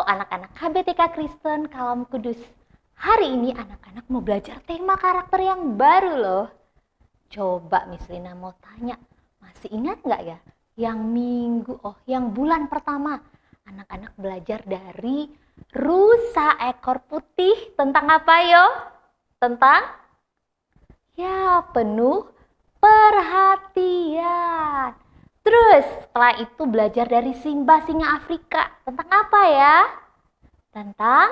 anak-anak KBTK Kristen Kalam Kudus. Hari ini anak-anak mau belajar tema karakter yang baru loh. Coba Miss Lina mau tanya, masih ingat nggak ya? Yang bulan pertama anak-anak belajar dari rusa ekor putih. Tentang apa yo? Tentang penuh perhatian. Terus setelah itu belajar dari Simba singa Afrika. Tentang apa ya? Tentang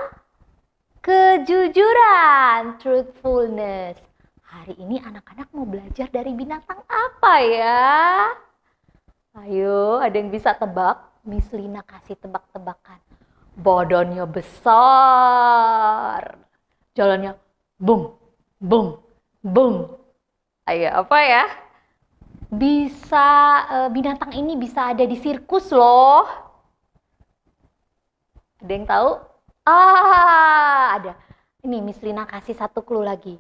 kejujuran, truthfulness. Hari ini anak-anak mau belajar dari binatang apa ya? Ayo, ada yang bisa tebak? Miss Lina kasih tebak-tebakan. Badannya besar. Jalannya bung, bung, bung. Ayo, apa ya? Binatang ini bisa ada di sirkus loh. Ada yang tahu? Ada. Ini Miss Lina kasih satu clue lagi.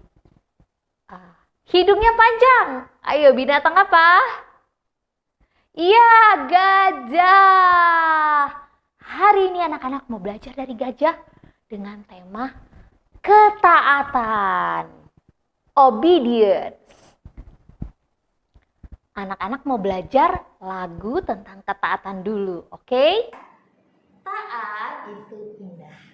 Hidungnya panjang. Ayo, binatang apa? Iya, gajah. Hari ini anak-anak mau belajar dari gajah dengan tema ketaatan. Obedience. Anak-anak mau belajar lagu tentang ketaatan dulu, oke? Taat itu indah.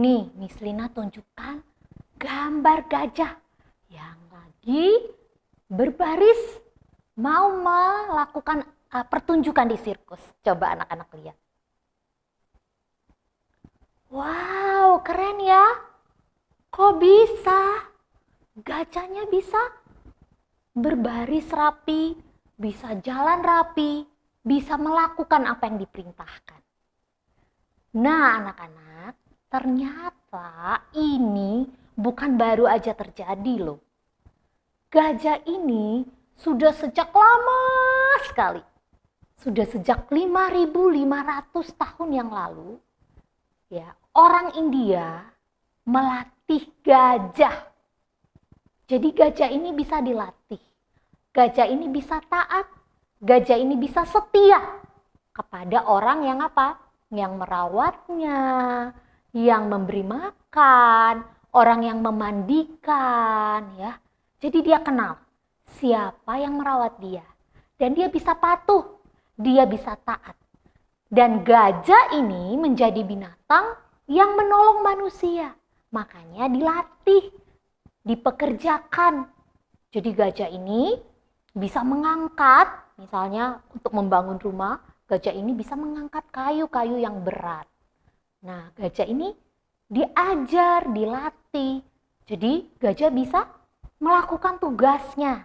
Nih, Miss Lina tunjukkan gambar gajah yang lagi berbaris mau melakukan pertunjukan di sirkus. Coba anak-anak lihat. Wow, keren ya. Kok bisa? Gajahnya bisa berbaris rapi, bisa jalan rapi, bisa melakukan apa yang diperintahkan. Nah, anak-anak, ternyata ini bukan baru aja terjadi loh. Gajah ini sudah sejak lama sekali. Sudah sejak 5.500 tahun yang lalu, ya, orang India melatih gajah. Jadi gajah ini bisa dilatih. Gajah ini bisa taat. Gajah ini bisa setia kepada orang yang apa? Yang merawatnya, yang memberi makan, orang yang memandikan, ya. Jadi dia kenal siapa yang merawat dia. Dan dia bisa patuh, dia bisa taat. Dan gajah ini menjadi binatang yang menolong manusia. Makanya dilatih, dipekerjakan. Jadi gajah ini bisa mengangkat, misalnya untuk membangun rumah, gajah ini bisa mengangkat kayu-kayu yang berat. Nah, gajah ini diajar, dilatih. Jadi gajah bisa melakukan tugasnya.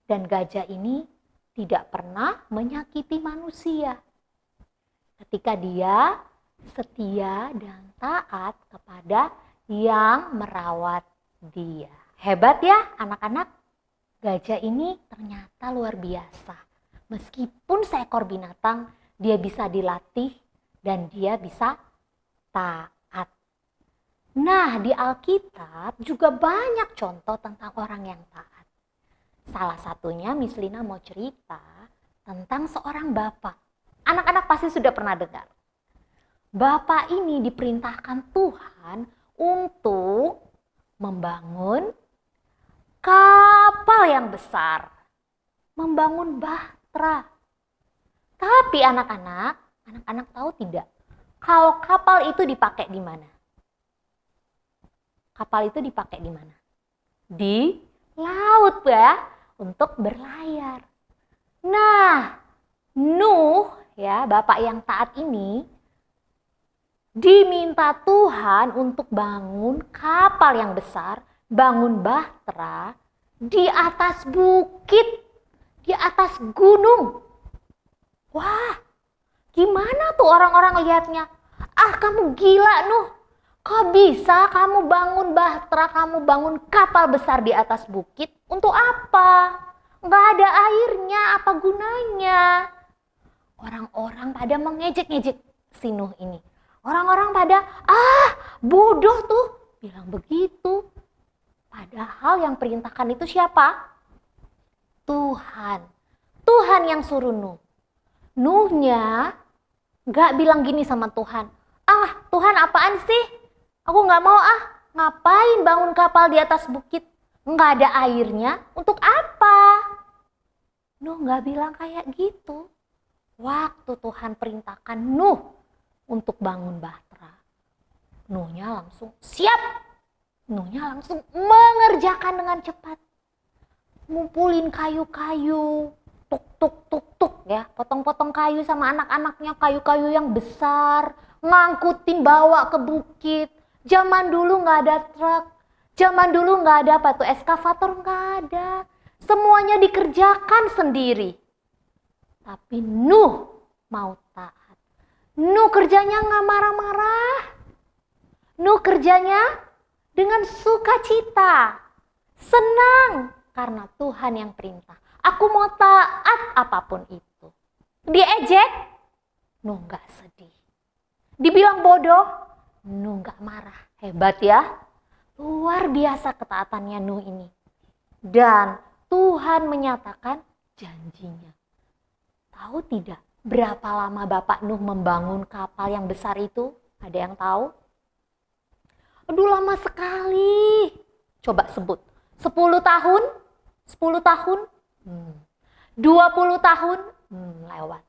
Dan gajah ini tidak pernah menyakiti manusia. Ketika dia setia dan taat kepada yang merawat dia. Hebat ya anak-anak. Gajah ini ternyata luar biasa. Meskipun seekor binatang, dia bisa dilatih dan dia bisa taat. Nah, di Alkitab juga banyak contoh tentang orang yang taat. Salah satunya Miss Lina mau cerita tentang seorang bapak. Anak-anak pasti sudah pernah dengar. Bapak ini diperintahkan Tuhan untuk membangun kapal yang besar. membangun bahtera. Tapi anak-anak tahu tidak? Kalau kapal itu dipakai di mana? Kapal itu dipakai di mana? Di laut ya, untuk berlayar. Nah, Nuh ya, bapak yang taat ini diminta Tuhan untuk bangun kapal yang besar, bangun bahtera di atas bukit, di atas gunung. Wah, gimana tuh orang-orang lihatnya? Ah, kamu gila Nuh. Kok bisa kamu bangun bahtera, kamu bangun kapal besar di atas bukit? Untuk apa? Nggak ada airnya, apa gunanya? Orang-orang pada mengejek-ngejek si Nuh ini. Orang-orang pada, bodoh tuh, bilang begitu. Padahal yang perintahkan itu siapa? Tuhan. Tuhan yang suruh Nuh. Nuhnya nggak bilang gini sama Tuhan. Tuhan apaan sih? Aku nggak mau ngapain bangun kapal di atas bukit? Nggak ada airnya, untuk apa? Nuh nggak bilang kayak gitu. Waktu Tuhan perintahkan Nuh untuk bangun bahtera, Nuhnya langsung siap. Nuhnya langsung mengerjakan dengan cepat. Ngumpulin kayu-kayu, tuk ya, potong-potong kayu sama anak-anaknya, kayu-kayu yang besar, ngangkutin bawa ke bukit. Zaman dulu nggak ada truk, zaman dulu nggak ada eskavator, nggak ada. Semuanya dikerjakan sendiri. Tapi Nuh mau taat. Nuh kerjanya nggak marah-marah. Nuh kerjanya dengan sukacita, senang karena Tuhan yang perintah. Aku mau taat apapun itu. Diejek, Nuh nggak sedih. Dibilang bodoh, Nuh nggak marah. Hebat ya, luar biasa ketaatannya Nuh ini. Dan Tuhan menyatakan janjinya. Tahu tidak berapa lama Bapak Nuh membangun kapal yang besar itu? Ada yang tahu? Aduh, lama sekali. Coba sebut. 10 tahun? 10 tahun? 20 tahun? Lewat.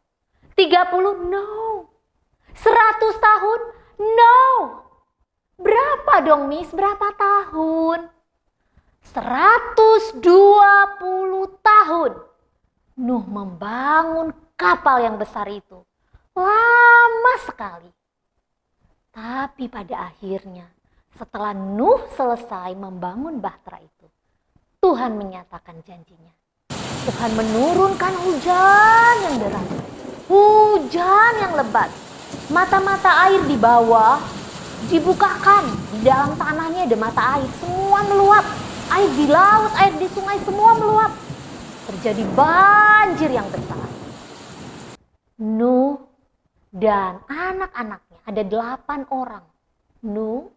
30? No. 100 tahun? No. Berapa dong, Miss? Berapa tahun? 120 tahun. Nuh membangun kapal yang besar itu. Lama sekali. Tapi pada akhirnya, setelah Nuh selesai membangun bahtera itu, Tuhan menyatakan janjinya. Tuhan menurunkan hujan yang deras, hujan yang lebat. Mata-mata air di bawah dibukakan, di dalam tanahnya ada mata air, semua meluap. Air di laut, air di sungai, semua meluap. Terjadi banjir yang besar. Nuh dan anak-anaknya ada 8 orang. Nuh,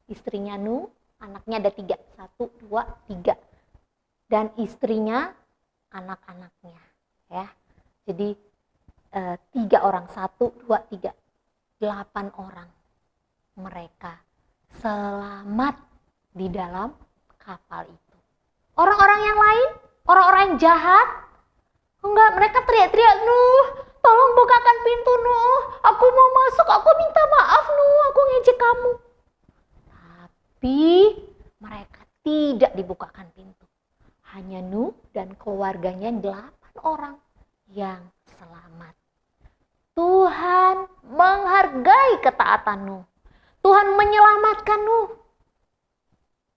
istrinya Nuh, anaknya ada 3. 1, 2, 3. Dan istrinya, anak-anaknya. Ya, jadi 3 orang, 1, 2, 3. 8 orang. Mereka selamat di dalam kapal itu. Orang-orang yang lain, orang-orang yang jahat, enggak, mereka teriak-teriak, Nuh, tolong bukakan pintu Nuh, aku mau masuk, aku minta maaf Nuh, aku ngejek kamu. Tapi mereka tidak dibukakan pintu. Hanya Nuh dan keluarganya 8 orang yang selamat. Tuhan menghargai ketaatan Nuh. Tuhan menyelamatkan Nuh.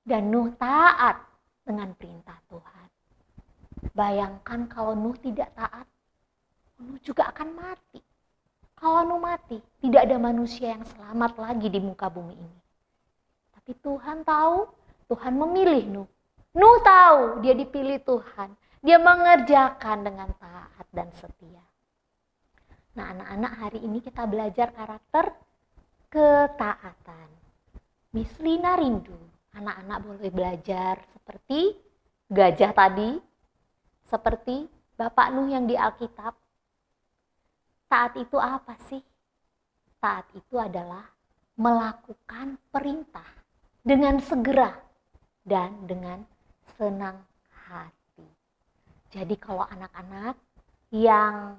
Dan Nuh taat dengan perintah Tuhan. Bayangkan kalau Nuh tidak taat, Nuh juga akan mati. Kalau Nuh mati, tidak ada manusia yang selamat lagi di muka bumi ini. Tapi Tuhan tahu, Tuhan memilih Nuh. Nuh tahu dia dipilih Tuhan. Dia mengerjakan dengan taat dan setia. Nah, anak-anak, hari ini kita belajar karakter ketaatan. Miss Lina rindu anak-anak boleh belajar seperti gajah tadi, seperti Bapak Nuh yang di Alkitab. Taat itu apa sih? Taat itu adalah melakukan perintah dengan segera dan dengan senang hati. Jadi kalau anak-anak yang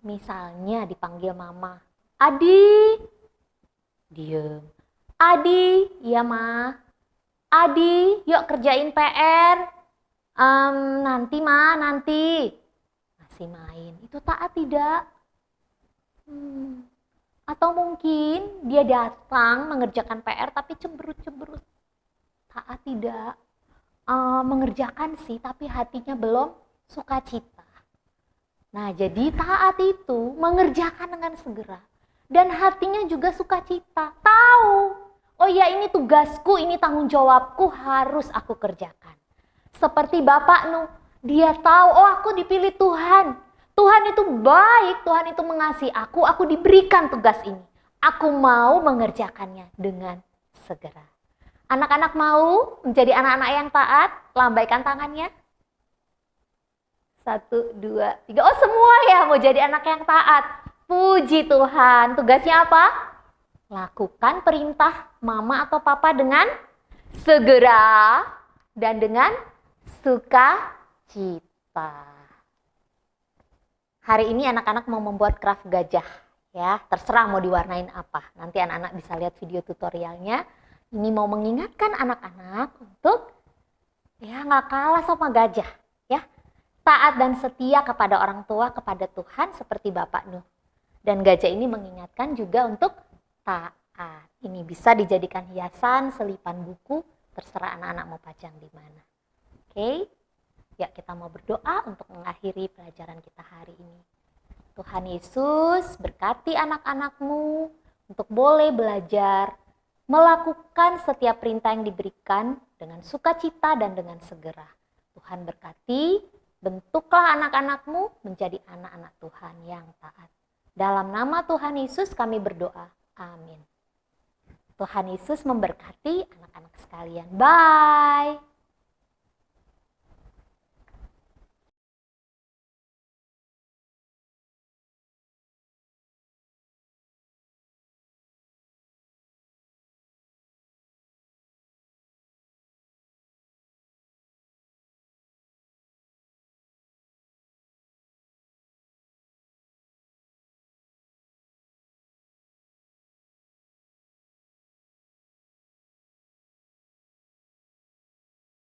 misalnya dipanggil mama, Adi, diem. Adi, iya ma. Adi, yuk kerjain PR. Nanti ma, nanti. Masih main, itu taat tidak? Atau mungkin dia datang mengerjakan PR tapi cemberut-cemberut. Taat tidak? Mengerjakan sih tapi hatinya belum sukacita. Nah, jadi taat itu mengerjakan dengan segera dan hatinya juga sukacita. Tahu, oh ya ini tugasku, ini tanggung jawabku, harus aku kerjakan. Seperti Bapak Nuh, dia tahu, oh aku dipilih Tuhan. Tuhan itu baik, Tuhan itu mengasihi aku diberikan tugas ini. Aku mau mengerjakannya dengan segera. Anak-anak mau menjadi anak-anak yang taat? Lambaikan tangannya. 1, 2, 3. Oh semua ya mau jadi anak yang taat. Puji Tuhan. Tugasnya apa? Lakukan perintah mama atau papa dengan segera dan dengan sukacita. Hari ini anak-anak mau membuat craft gajah. Ya, terserah mau diwarnain apa. Nanti anak-anak bisa lihat video tutorialnya. Ini mau mengingatkan anak-anak untuk ya nggak kalah sama gajah, ya. Taat dan setia kepada orang tua, kepada Tuhan seperti Bapak Nuh. Dan gajah ini mengingatkan juga untuk taat. Ini bisa dijadikan hiasan, selipan buku, terserah anak-anak mau pajang di mana. Oke. Ya, kita mau berdoa untuk mengakhiri pelajaran kita hari ini. Tuhan Yesus berkati anak-anakmu untuk boleh belajar melakukan setiap perintah yang diberikan dengan sukacita dan dengan segera. Tuhan berkati, bentuklah anak-anakmu menjadi anak-anak Tuhan yang taat. Dalam nama Tuhan Yesus kami berdoa. Amin. Tuhan Yesus memberkati anak-anak sekalian. Bye.